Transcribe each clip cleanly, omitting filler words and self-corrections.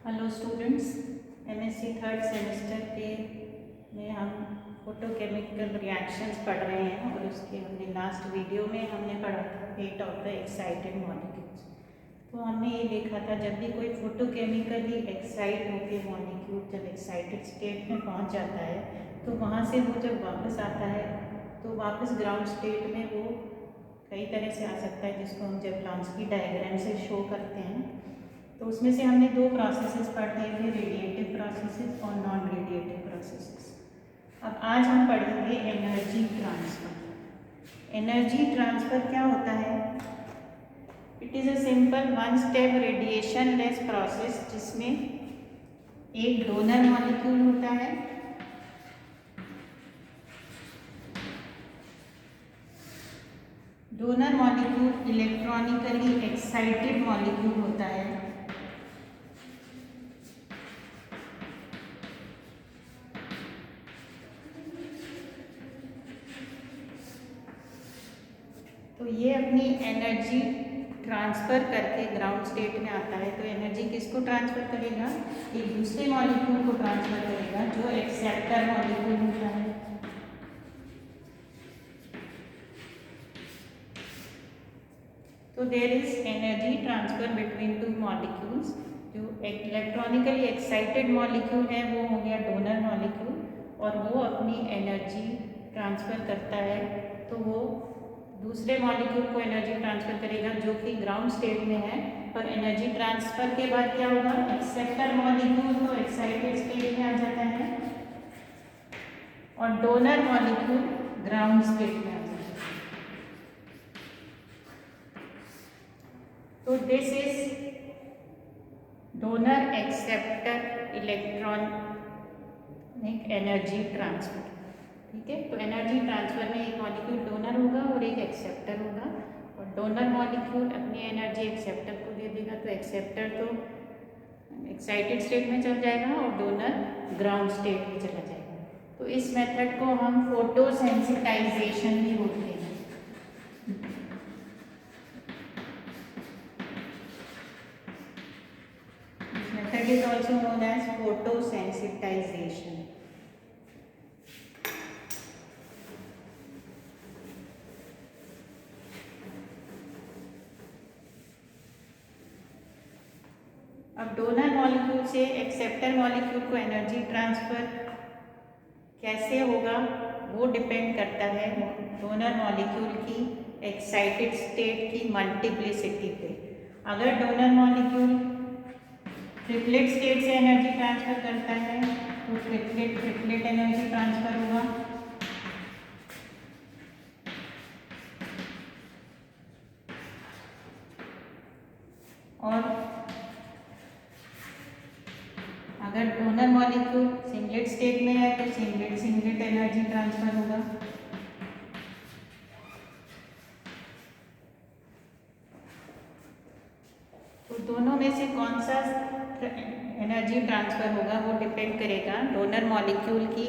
Hello students, MSc third semester के में हम फोटोकेमिकल रिएक्शंस पढ़ रहे हैं और उसके हमने लास्ट वीडियो में हमने पढ़ा था fate of the excited molecules. तो हमने ये देखा था जब भी कोई फोटोकेमिकली एक्साइट होकर मॉलिक्यूल जब एक्साइटेड स्टेट में पहुंच जाता है तो वहाँ से वो जब वापस आता है तो वापस ग्राउंड स्टेट में वो कई तरह से आ सकता है, जिसको हम जेप्लांस्की डायग्राम से शो करते हैं। तो उसमें से हमने दो प्रोसेसेस पढ़े थे, रेडिएटिव प्रोसेसेस और नॉन रेडिएटिव प्रोसेसेस। अब आज हम पढ़ेंगे एनर्जी ट्रांसफ़र। एनर्जी ट्रांसफ़र क्या होता है? It is a simple one step radiation less process जिसमें एक डोनर मॉलिक्यूल होता है donor molecule electronically excited molecule होता है। तो ये अपनी एनर्जी ट्रांसफ़र करके ग्राउंड स्टेट में आता है। तो एनर्जी किसको ट्रांसफ़र करेगा? एक दूसरे मॉलिक्यूल को ट्रांसफ़र करेगा जो एक्सेप्टर मॉलिक्यूल होता है। तो there is energy transfer between two molecules. जो इलेक्ट्रॉनिकली एक्साइटेड मॉलिक्यूल है वो हो गया डोनर मॉलिक्यूल और वो अपनी एनर्जी ट्रांसफ़र करता है। तो वो दूसरे मॉलिक्यूल को एनर्जी ट्रांसफ़र करेगा जो कि ग्राउंड स्टेट में है। और एनर्जी ट्रांसफ़र के बाद क्या होगा? एक्सेप्टर मॉलिक्यूल तो एक्साइटेड स्टेट में आ जाता है और डोनर मॉलिक्यूल ग्राउंड स्टेट में आ जाता है। तो this is donor acceptor electronic energy transfer. ठीक है, तो एनर्जी ट्रांसफ़र में एक मॉलिक्यूल डोनर होगा और एक एक्सेप्टर होगा और डोनर मॉलिक्यूल अपनी एनर्जी एक्सेप्टर को दे देगा। तो एक्सेप्टर तो एक्साइटेड स्टेट में चल जाएगा और डोनर ग्राउंड स्टेट में चला जाएगा। तो इस मेथड को हम फोटोसेंसिटाइजेशन भी बोलते हैं। This method is also known as photosensitization. अब डोनर मॉलिक्यूल से एक्सेप्टर मॉलिक्यूल को एनर्जी ट्रांसफ़र कैसे होगा वो डिपेंड करता है डोनर मॉलिक्यूल की एक्साइटेड स्टेट की मल्टीप्लिसिटी पे। अगर डोनर मॉलिक्यूल ट्रिपलेट स्टेट से एनर्जी ट्रांसफ़र करता है तो ट्रिपलेट एनर्जी ट्रांसफ़र होगा। और अगर डोनर मॉलिक्यूल सिंगलेट स्टेट में है तो सिंगलेट एनर्जी ट्रांसफ़र होगा। तो दोनों में से कौन सा एनर्जी ट्रांसफ़र होगा वो डिपेंड करेगा डोनर मॉलिक्यूल की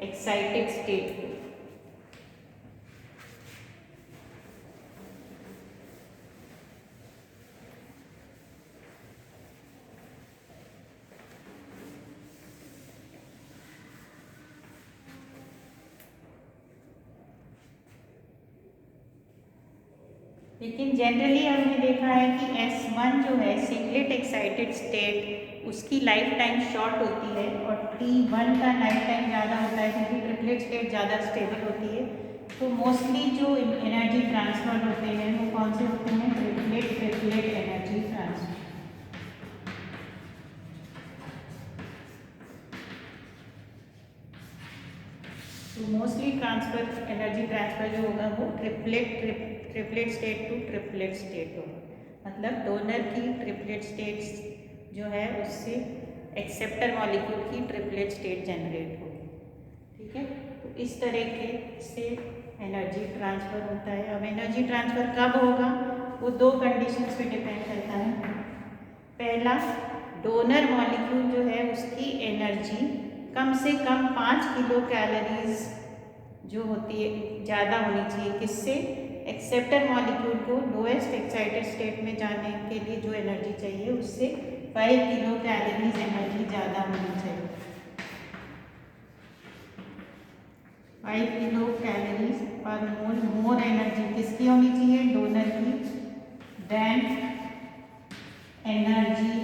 एक्साइटेड स्टेट पे। लेकिन जनरली हमने देखा है कि S1 जो है सिंगलेट एक्साइटेड स्टेट उसकी लाइफ टाइम शॉर्ट होती है और T1 का लाइफ टाइम ज़्यादा होता है क्योंकि ट्रिपलेट स्टेट ज़्यादा स्टेबल होती है। तो मोस्टली जो एनर्जी ट्रांसफ़र होते हैं वो कौन से होते हैं? Triplet energy transfer. तो मोस्टली एनर्जी ट्रांसफ़र जो होगा वो triplet state to triplet state होगा। मतलब डोनर की ट्रिपलेट स्टेट्स जो है उससे एक्सेप्टर मॉलिक्यूल की ट्रिपलेट स्टेट जनरेट होगी। ठीक है, तो इस तरीके से एनर्जी ट्रांसफ़र होता है। अब एनर्जी ट्रांसफ़र कब होगा वो दो कंडीशंस पे डिपेंड करता है। पहला, डोनर मॉलिक्यूल जो है उसकी एनर्जी कम से कम 5 किलो कैलोरीज जो होती है ज़्यादा होनी चाहिए। किससे? एक्सेप्टर मॉलिक्यूल को लोएस्ट एक्साइटेड स्टेट में जाने के लिए जो एनर्जी चाहिए उससे 5 किलो कैलोरीज एनर्जी ज़्यादा होनी चाहिए। 5 किलो कैलोरीज पर मोल मोर एनर्जी किसकी होनी चाहिए? डोनर की। Then energy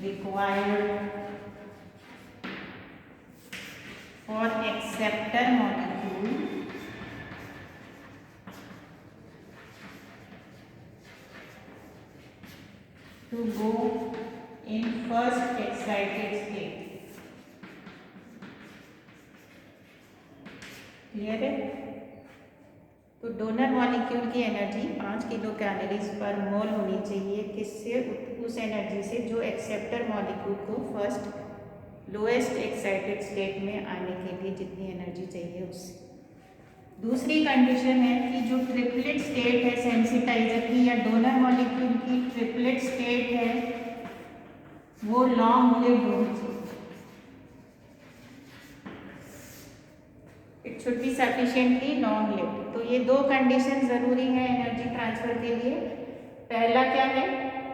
required for acceptor molecule to go in first excited state। Clear है? तो डोनर मॉलिक्यूल की energy 5 kilo calories per mole होनी चाहिए। किससे? उस एनर्जी से जो एक्सेप्टर मॉलिक्यूल को फर्स्ट लोएस्ट एक्साइटेड स्टेट में आने के लिए जितनी एनर्जी चाहिए उससे। दूसरी कंडीशन है कि जो ट्रिपलेट स्टेट है सेंसिटाइजर की या डोनर मॉलिक्यूल की ट्रिपलेट स्टेट है वो लॉन्ग लिव्ड होनी चाहिए। It should be sufficiently long lived. तो ये दो कंडीशन जरूरी है एनर्जी ट्रांसफर के लिए। पहला क्या है?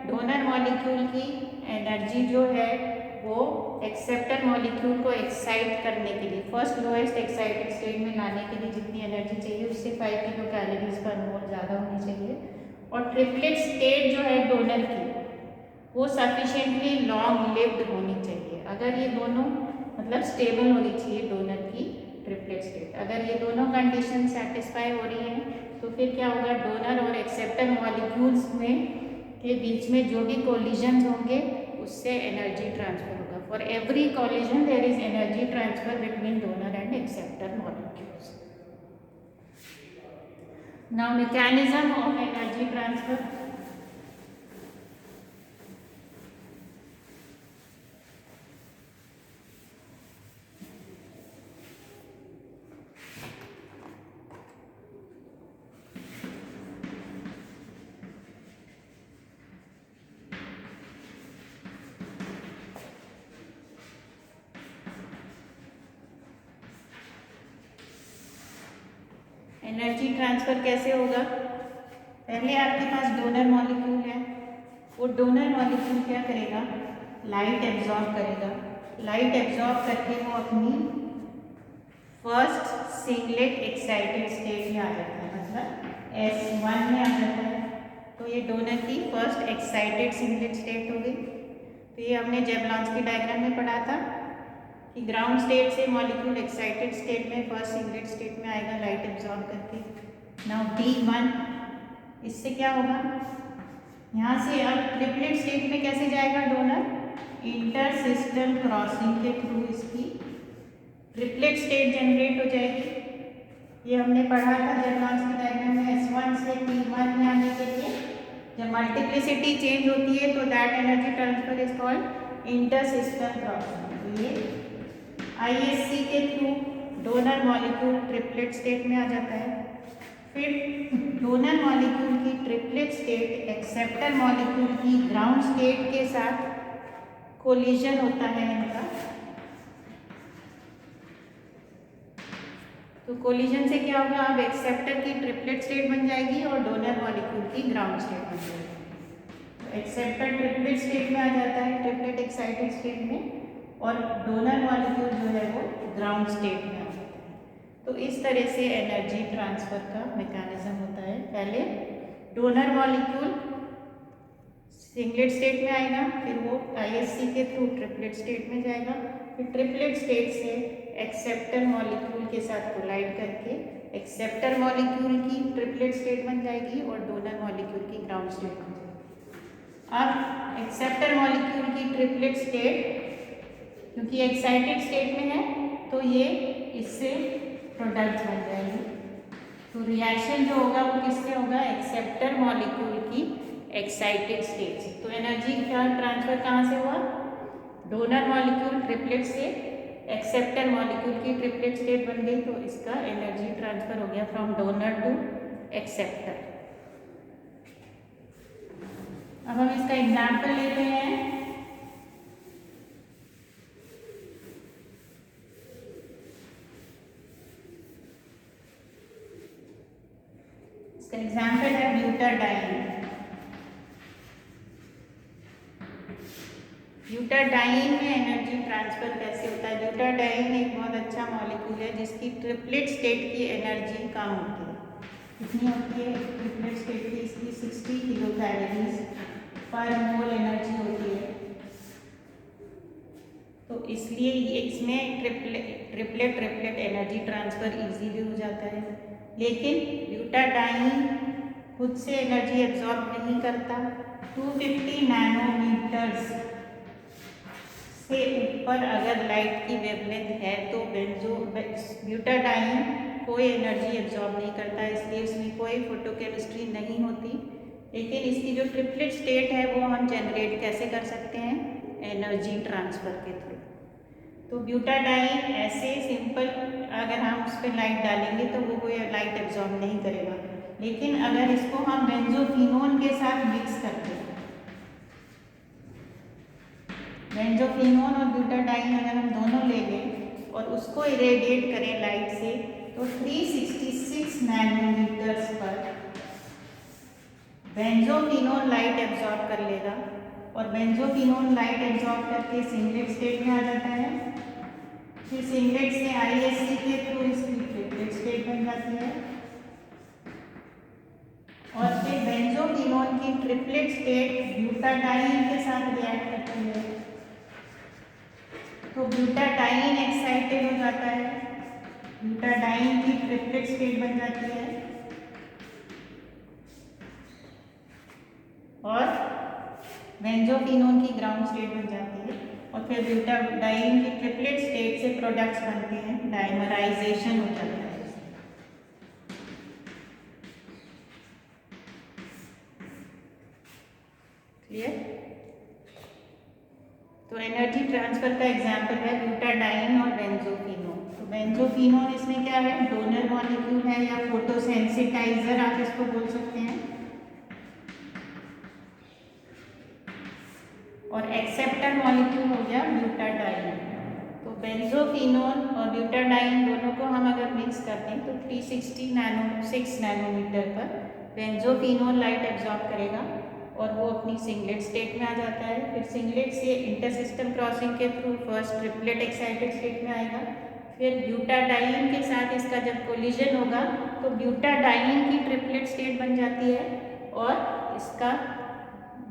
डोनर मॉलिक्यूल की एनर्जी जो है वो एक्सेप्टर मॉलिक्यूल को एक्साइट करने के लिए फर्स्ट लोएस्ट एक्साइटेड स्टेट में लाने के लिए जितनी एनर्जी चाहिए उससे 5 किलो कैलोरीज पर मोल ज़्यादा होनी चाहिए। और ट्रिपलेट स्टेट जो है डोनर की वो सफिशिएंटली लॉन्ग लिव्ड होनी चाहिए। अगर ये दोनों मतलब स्टेबल होनी चाहिए डोनर की ट्रिपलेट स्टेट। अगर ये दोनों कंडीशन सेटिस्फाई हो रही हैं तो फिर क्या होगा? डोनर और एक्सेप्टर मॉलिक्यूल्स में के बीच में जो भी कोलिजन्स होंगे उससे एनर्जी ट्रांसफर होगा। For every collision there is energy transfer between donor and acceptor molecules. Now mechanism of energy transfer. Energy transfer कैसे होगा? पहले आपके पास डोनर मॉलिक्यूल है। वो डोनर मॉलिक्यूल क्या करेगा? लाइट एब्जॉर्ब करेगा। लाइट एब्जॉर्ब करके वो अपनी फर्स्ट सिंगलेट एक्साइटेड स्टेट में आ जाता है, मतलब S1 में आ जाता है। तो ये डोनर की फर्स्ट एक्साइटेड सिंगलेट स्टेट हो गई। तो ये हमने जेवलॉन्स्की डायग्राम में पढ़ा था कि ग्राउंड स्टेट से मॉलिक्यूल एक्साइटेड स्टेट में फर्स्ट सिंगलेट स्टेट में आएगा लाइट एब्जॉर्ब करके। नाउ D1 इससे क्या होगा? यहाँ से अब ट्रिपलेट स्टेट में कैसे जाएगा डोनर? इंटरसिस्टल क्रॉसिंग के थ्रू इसकी ट्रिपलेट स्टेट जनरेट हो जाएगी। ये हमने पढ़ा था जेवलॉन्स्की डायग्राम में। S1 से T1 में आने के लिए जब मल्टीप्लिसिटी चेंज होती है तो that energy transfer is called intersystem crossing. तो ये ISC के through donor molecule triplet state में आ जाता है। फिर डोनर मॉलिक्यूल की ट्रिपलेट स्टेट एक्सेप्टर मॉलिक्यूल की ग्राउंड स्टेट के साथ कोलिजन होता है इनका। तो कोलिजन से क्या होगा? अब एक्सेप्टर की ट्रिपलेट स्टेट बन जाएगी और डोनर मॉलिक्यूल की ग्राउंड स्टेट बन जाएगी। तो एक्सेप्टर ट्रिपलेट स्टेट में आ जाता है, ट्रिपलेट एक्साइटेड स्टेट में, और डोनर मॉलिक्यूल जो है वो ग्राउंड स्टेट में आ जाता है। तो इस तरह से एनर्जी ट्रांसफर का मैकेनिज्म होता है। पहले डोनर मॉलिक्यूल सिंगलेट स्टेट में आएगा, फिर वो ISC के थ्रू ट्रिपलेट स्टेट में जाएगा, फिर ट्रिपलेट स्टेट से एक्सेप्टर मॉलिक्यूल के साथ कोलाइड करके एक्सेप्टर मॉलिक्यूल की ट्रिपलेट स्टेट बन जाएगी और डोनर मॉलिक्यूल की ग्राउंड स्टेट बन जाएगी। अब एक्सेप्टर मॉलिक्यूल की ट्रिपलेट स्टेट क्योंकि एक्साइटेड स्टेट में है तो ये इससे प्रोडक्ट बन जाएंगे। तो रिएक्शन जो होगा वो किससे होगा? एक्सेप्टर मॉलिक्यूल की एक्साइटेड स्टेट से। तो एनर्जी का ट्रांसफर कहाँ से हुआ? डोनर मॉलिक्यूल ट्रिपलेट से एक्सेप्टर मॉलिक्यूल की ट्रिपलेट स्टेट बन गई। तो इसका एनर्जी ट्रांसफर हो गया फ्रॉम डोनर टू एक्सेप्टर। अब हम इसका एग्जाम्पल लेते हैं। इसका एग्जाम्पल है ब्यूटाडाइन। ब्यूटाडाइन में एनर्जी ट्रांसफ़र कैसे होता है? ब्यूटाडाइन एक बहुत अच्छा मॉलिक्यूल है जिसकी ट्रिपलेट स्टेट की एनर्जी कम होती है। कितनी होती है ट्रिपलेट स्टेट की? इसकी 60 किलो कैलोरीज पर मोल एनर्जी होती है। तो इसलिए इसमें ट्रिपलेट एनर्जी ट्रांसफ़र इजीली हो जाता है। लेकिन ब्यूटाडाइन खुद से एनर्जी एब्जॉर्ब नहीं करता। 250 नैनोमीटर्स से ऊपर अगर लाइट की वेवलेंथ है तो ब्यूटाडाइन कोई एनर्जी एब्जॉर्ब नहीं करता, इसलिए उसमें कोई फोटोकेमिस्ट्री नहीं होती। लेकिन इसकी जो ट्रिपलेट स्टेट है वो हम जनरेट कैसे कर सकते हैं? एनर्जी ट्रांसफ़र के थ्रू। तो ब्यूटाडाइन ऐसे सिंपल अगर हम उस पर लाइट डालेंगे तो वो कोई लाइट एब्जॉर्ब नहीं करेगा। लेकिन अगर इसको हम बेंजोफिनोन के साथ मिक्स करते हैं, बेंजोफिनोन और ब्यूटाडाइन अगर हम दोनों ले लें और उसको इरेडिएट करें लाइट से, तो 366 नैनोमीटर्स पर बेंजोफिनोन लाइट एब्जॉर्ब कर लेगा और बेंजोफिनोन लाइट एब्जॉर्ब करके सिंगलेट स्टेट में आ जाता है। फिर सिंगलेट से आईएससी के थ्रू इसकी ट्रिपलेट स्टेट बन जाती है और फिर बेंजोफिनोन की ट्रिपलेट स्टेट ब्यूटाडाइन के साथ रिएक्ट करती है तो ब्यूटाडाइन एक्साइटेड हो जाता है, ब्यूटाडाइन की ट्रिपलेट स्टेट बन जाती है और बेंजोफिनोन की ग्राउंड स्टेट बन जाती है और फिर ब्यूटाडाइन की ट्रिपलेट स्टेट से प्रोडक्ट्स बनते हैं, डाइमराइजेशन हो जाता है। क्लियर? तो एनर्जी ट्रांसफर का एग्जांपल है ब्यूटाडाइन और बेंजोफिनोन। तो बेंजोफिनोन इसमें क्या है? डोनर मॉलिक्यूल है या फोटोसेंसिटाइजर आप इसको बोल सकते हैं, और एक्सेप्टर मॉलिक्यूल हो गया ब्यूटाडाइन। तो बेंजोफिनोन और ब्यूटाडाइन दोनों को हम अगर मिक्स करते हैं तो 366 नैनोमीटर पर बेंजोफिनोन लाइट एब्जॉर्ब करेगा और वो अपनी सिंगलेट स्टेट में आ जाता है। फिर सिंगलेट से इंटरसिस्टम क्रॉसिंग के through first triplet excited state में आएगा। फिर ब्यूटाडाइन के साथ इसका जब कोलिजन होगा तो ब्यूटाडाइन की ट्रिपलेट स्टेट बन जाती है और इसका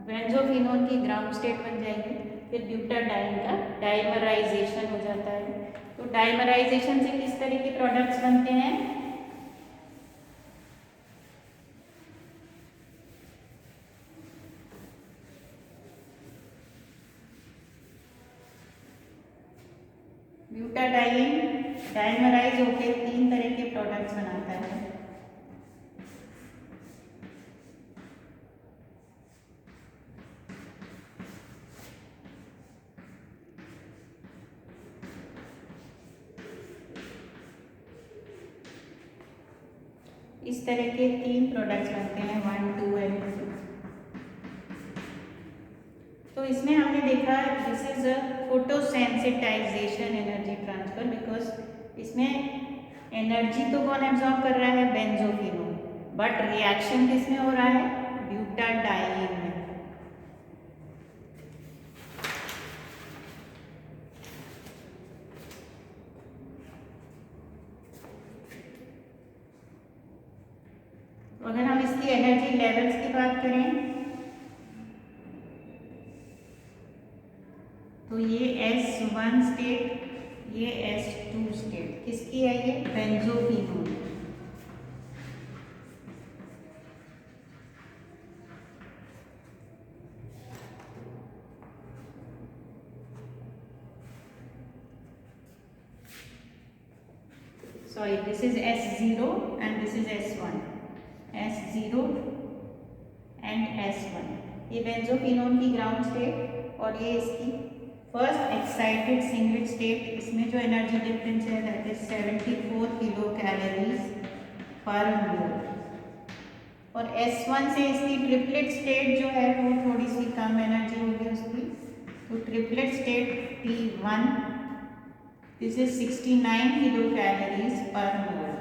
बेंजोफिनोन की ग्राउंड स्टेट बन जाएगी। फिर ब्यूटाडाइन का डाइमराइजेशन हो जाता है। तो डाइमराइजेशन से किस तरह के प्रोडक्ट्स बनते हैं? ब्यूटाडाइन डाइमराइज होकर 3 तरह के प्रोडक्ट्स बनाता है। इस तरह के 3 प्रोडक्ट्स बनते हैं, 1, 2 एंड 3। तो इसमें हमने देखा this is a photosensitization energy transfer, because इसमें एनर्जी तो कौन एब्जॉर्ब कर रहा है? बेंजोफिनोन, बट रिएक्शन किसमें हो रहा है? ब्यूटाडाइन में। अगर हम इसकी एनर्जी लेवल्स की बात करें तो ये S1 स्टेट, ये S2 स्टेट किसकी है? ये benzophenone. Sorry, this is S0 and this is S1, S0 and S1। ये बेंजोफिनोन की ग्राउंड स्टेट और ये इसकी फर्स्ट एक्साइटेड सिंगलेट स्टेट। इसमें जो एनर्जी डिफरेंस है that is 74 kilo calories per mole. और S1 से इसकी ट्रिपलेट स्टेट जो है वो थोड़ी सी कम एनर्जी होगी उसकी। तो triplet state T1, this is 69 kilo calories per mole.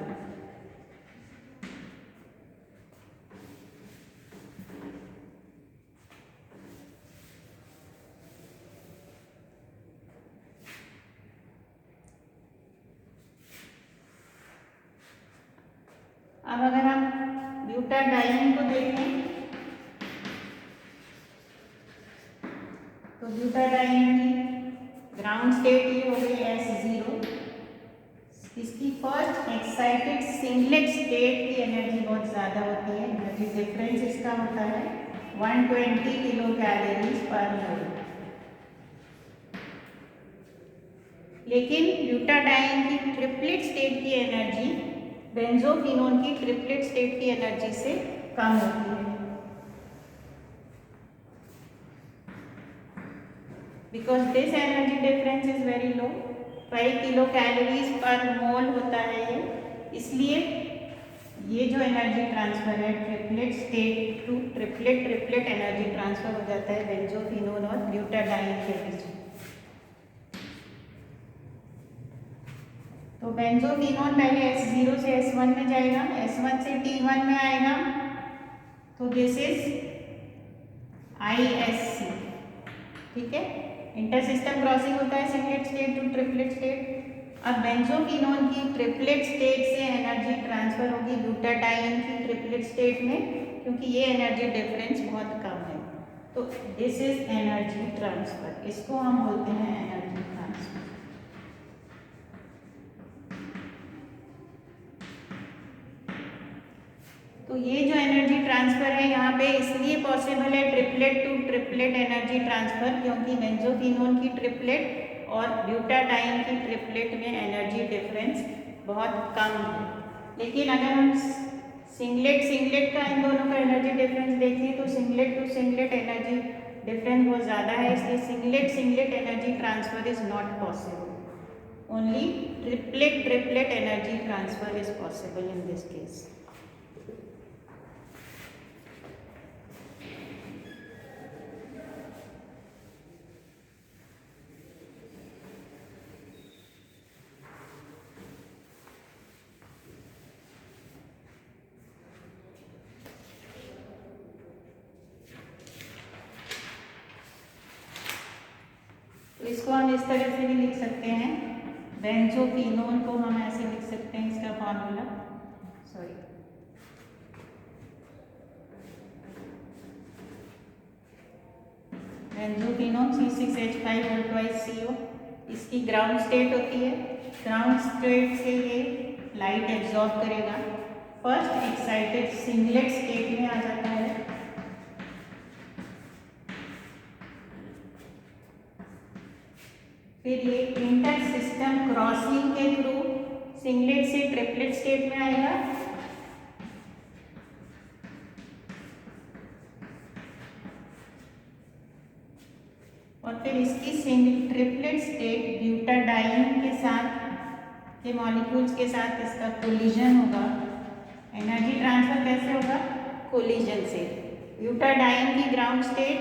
Butadiene को देखें तो ब्यूटाडाइन की ग्राउंड स्टेट ये हो गई S0। इसकी फर्स्ट एक्साइटेड सिंगलेट स्टेट की एनर्जी बहुत ज़्यादा होती है। एनर्जी डिफरेंस इसका होता है 120 किलो कैलोरीज पर मोल। लेकिन ब्यूटाडाइन की ट्रिपलेट स्टेट की एनर्जी बेंजोक्विनोन की ट्रिपलेट स्टेट की एनर्जी से कम होती है। Because this energy difference is very low, 5 kilo calories per mole होता है ये, इसलिए ये जो एनर्जी ट्रांसफर है triplet state to triplet energy transfer हो जाता है बेंजोक्विनोन और ब्यूटाडाइन के बीच। तो बेंजोक्विनोन पहले S0 से S1 में जाएगा, S1 से T1 में आएगा, तो दिस इज ISC। ठीक है, इंटर सिस्टम क्रॉसिंग होता है singlet state to triplet state. अब बेंजोक्विनोन की ट्रिपलेट स्टेट से एनर्जी ट्रांसफर होगी ब्यूटाडाइन की ट्रिपलेट स्टेट में, क्योंकि ये एनर्जी डिफरेंस बहुत कम है। तो दिस इज एनर्जी ट्रांसफर, इसको हम बोलते हैं एनर्जी ट्रांसफर। तो ये जो एनर्जी ट्रांसफर है यहाँ पे इसलिए पॉसिबल है triplet to triplet energy transfer, क्योंकि बेंजोक्विनोन की ट्रिपलेट और ब्यूटाडाइन की ट्रिपलेट में एनर्जी डिफरेंस बहुत कम है। लेकिन अगर हम सिंगलेट का इन दोनों का एनर्जी डिफरेंस देखें तो singlet to singlet energy difference बहुत ज़्यादा है, इसलिए singlet energy transfer is not possible. Only triplet energy transfer is possible in this case. तो इसको हम इस तरह से भी लिख सकते हैं, बेंजोक्विनोन को हम ऐसे लिख सकते हैं, इसका फॉर्मूला बेंजोक्विनोन C6H5O2CO। इसकी ग्राउंड स्टेट होती है, ग्राउंड स्टेट से ये लाइट एब्जॉर्ब करेगा, फर्स्ट एक्साइटेड सिंगलेट स्टेट में आ जाता है, फिर ये इंटर सिस्टम क्रॉसिंग के थ्रू सिंगलेट से ट्रिपलेट स्टेट में आएगा, और फिर इसकी ट्रिपलेट स्टेट ब्यूटाडाइन के साथ के मॉलिक्यूल्स के साथ इसका कोलिजन होगा। एनर्जी ट्रांसफर कैसे होगा? कोलिजन से। ब्यूटाडाइन की ग्राउंड स्टेट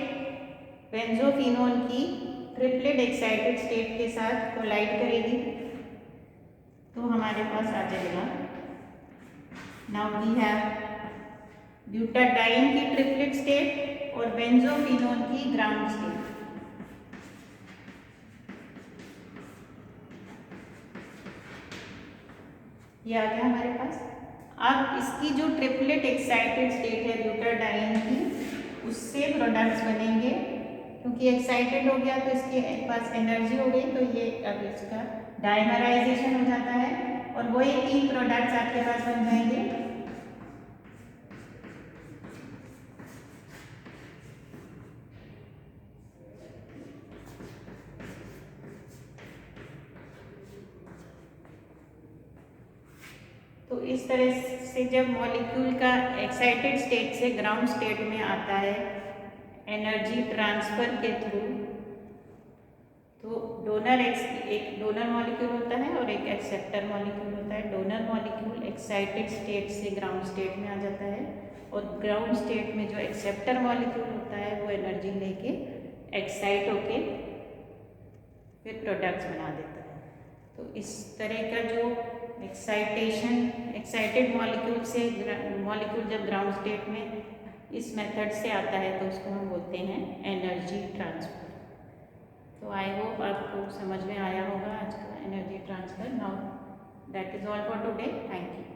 बेंजोक्विनोन की ट्रिपलेट एक्साइटेड स्टेट के साथ कोलाइड करेगी, तो हमारे पास आ जाएगा, नाउ वी हैव ब्यूटाडाइन की ट्रिपलेट स्टेट और बेंजोक्विनोन की ग्राउंड स्टेट। ये आ गया हमारे पास। अब इसकी जो ट्रिपलेट एक्साइटेड स्टेट है ब्यूटाडाइन की, उससे प्रोडक्ट्स बनेंगे, क्योंकि एक्साइटेड हो गया तो इसके पास एनर्जी हो गई, तो ये अब इसका डाइमराइजेशन हो जाता है और वही 3 प्रोडक्ट्स आपके पास बन जाएंगे। तो इस तरह से जब मॉलिक्यूल का एक्साइटेड स्टेट से ग्राउंड स्टेट में आता है एनर्जी ट्रांसफर के थ्रू, तो एक डोनर मॉलिक्यूल होता है और एक एक्सेप्टर मॉलिक्यूल होता है। डोनर मॉलिक्यूल एक्साइटेड स्टेट से ग्राउंड स्टेट में आ जाता है और ग्राउंड स्टेट में जो एक्सेप्टर मॉलिक्यूल होता है वो एनर्जी लेके एक्साइट होके फिर प्रोडक्ट्स बना देता है। तो इस तरह का जो एक्साइटेड मॉलिक्यूल से मॉलिक्यूल जब ग्राउंड स्टेट में इस मेथड से आता है तो उसको हम बोलते हैं एनर्जी ट्रांसफर। तो आई होप आपको समझ में आया होगा आज का energy transfer. Now that is all for today, thank you.